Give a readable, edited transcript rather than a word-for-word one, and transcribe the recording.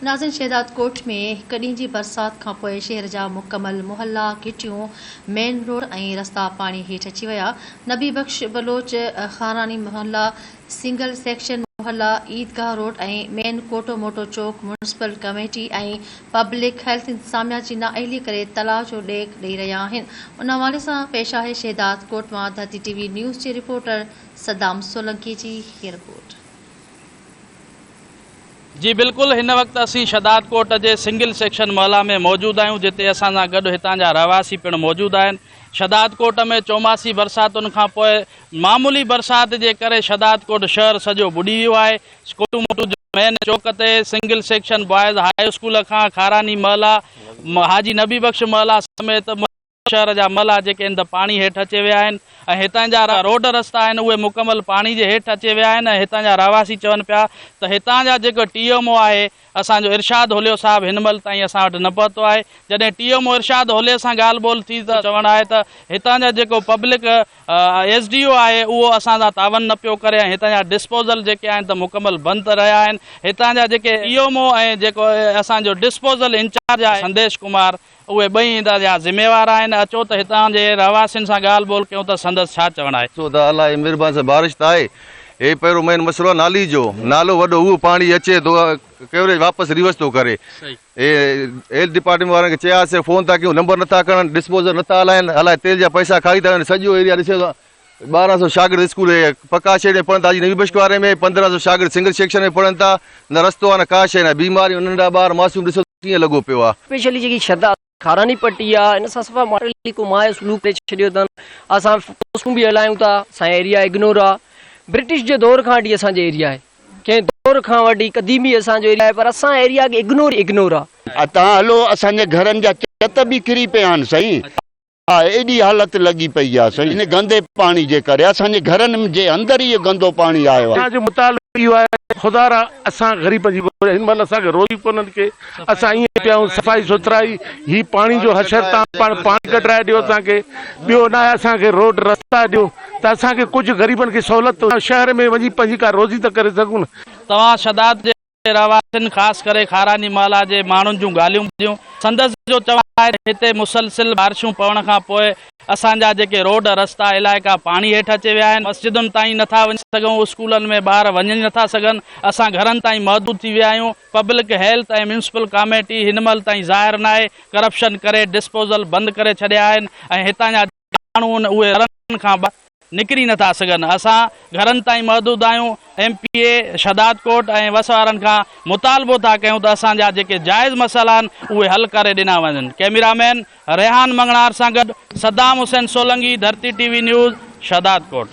नाज़िन शहदाद कोट में हिक ॾींहं जी बरसात खां पोइ शहर जा मुकमल मोहल्ला घिटियूं मेन रोड ऐं रस्ता पाणी हेठि अची विया। नबी बख्श बलोच खारानी मोहल्ला सिंगल सेक्शन मोहल्ला ईदगाह रोड ऐं मेन कोटो मोटो चौक म्यूनिसिपल कमेटी ऐं पब्लिक हेल्थ इंतजामिया जी नाअहली करे तलाउ जो ॾेक ॾेई रहिया आहिनि। उन हवाले सां पेश आहे शहदाद कोट मां धरती टीवी न्यूज़ जे रिपोर्टर सदाम सोलंकी जी हीअ रिपोर्ट। जी बिल्कुल, इन वक्त असी शहदाद कोट के सिंगल सेक्शन मोहल्ला में मौजूद आयूँ, जिते असां सां गॾु हितां जा रहवासी पिण मौजूद आहिनि। शहदाद कोट में चौमासी बरसातुनि खां पोइ मामूली बरसात जे करे शहदाद कोट शहर सॼो बुॾी वियो आहे। कोटू मोटू मेन चौक ते single section boys high school खां खारानी महला हाजी नबी बख्श महला समेत शहर जा महला जेके आहिनि त पाणी हेठि अची विया आहिनि ऐं हितां जा रोड रस्ता आहिनि उहे मुकमल पाणी जे हेठि अची विया आहिनि। ऐं हितां जा रहवासी चवनि पिया त हितां जा जेको TMO आहे असांजो इरशाद होलियो साहब हिन महिल ताईं असां वटि न पहुतो आहे। जॾहिं TMO इरशाद होलियो सां ॻाल्हि ॿोल थी त चवणु आहे त हितां जा जेको पब्लिक SDO आहे उहो असां सां तावन न पियो करे ऐं हितां जा डिस्पोज़ल जेके आहिनि त मुकमल बंदि रहिया आहिनि। हितां जा जेके TMO ऐं जेको असांजो डिस्पोज़ल इंचार्ज आहे संदेश कुमार उहे ॿई हितां जा ज़िम्मेवार आहिनि। अचो त हितां जे रहवासियुनि सां ॻाल्हि ॿोल कयूं त संदसि छा चवणु आहे। छो त अलाह जी महिरबानी सां बारिश त आहे। हे पहिरियों मेन मसइलो आहे नाली जो, नालो वॾो उहो पाणी अचे थो कवरेज वापसि रिवर्स थो करे। हेल्थ डिपार्टमेंट वारनि खे चयासीं, फ़ोन था कयूं, नंबर नथा करनि, डिस्पोज़ल नथा हलाइनि, अलाए तेल जा पैसा खाई था वञनि। सॼो एरिया ॾिसे थो 1200 शागिर्द स्कूल पका शहर में पढ़नि था, नबी बख्श वारे में 1500 शागिर्द सिंगल सेक्शन में पढ़नि था। न रस्तो आहे न का शइ, न बीमारियूं, नंढा ॿार मासूम ॾिसो कीअं लॻो पियो आहे। स्पेशली जेकी शहदाद खारानी पट्टी आहे इन सां सफ़ा माटली को माए सलूक करे छॾियो अथनि। असां पोस्टूं बि हलायूं था, असांजो एरिया इग्नोर आहे। ब्रिटिश जे दौर खां वठी असांजो एरिया आहे, कंहिं दौर खां वठी क़दीमी असांजो एरिया आहे, पर असां एरिया खे इग्नोर आहे। तव्हां हलो, असांजे घरनि जा छत बि किरी पिया आहिनि साईं। हा, एॾी हालत लॻी पई आहे साईं इन गंदे पाणी जे करे। असांजे घरनि जे अंदरि ई गंदो पाणी आयो आहे। असांजो मुतालिबो इहो आहे, ख़ुदा रा असां ग़रीब जी हिन महिल असांखे रोज़ी कोन्हनि के असां ईअं पिया आहियूं। सफ़ाई सुथराई ही पाणी जो हशर तव्हां पाणी कढाए ॾियो असांखे, ॿियो न आहे असांखे रोड रस्ता ॾियो त असांखे कुझु ग़रीबनि खे सहूलियत शहर में वञी पंहिंजी का रोज़ी त करे सघूं। तव्हां शहदाद जे रहवासियुनि ख़ासि करे खारानी महला जे माण्हुनि जूं ॻाल्हियूं ॿुधियूं। संदसि जो चवणु आहे हिते मुसलसिल बारिशूं पवण खां पोइ असांजा जेके रोड रस्ता इलाइक़ा पाणी हेठि अची विया आहिनि। मस्जिदुनि ताईं नथा वञी सघूं, स्कूलनि में ॿार वञी नथा सघनि। असां घरनि ताईं महदूद थी विया आहियूं। पब्लिक हेल्थ ऐं म्यूनिसिपल कमेटी हिन महिल ताईं ज़ाहिर न आहे, करप्शन करे डिस्पोज़ल बंदि करे छॾिया आहिनि ऐं हितां जा माण्हू आहिनि उहे घरनि खां निकिरी नथा सघनि। असां घरनि ताईं महदूद आहियूं। MPA शहदाद कोट ऐं वस वारनि खां मुतालबो था कयूं त असांजा जेके जाइज़ मसइला आहिनि उहे हल करे ॾिना वञनि। कैमरामैन रेहान मंगणार सां गॾु सदाम हुसैन सोलंकी, धरती TV न्यूज़, शहदाद कोट।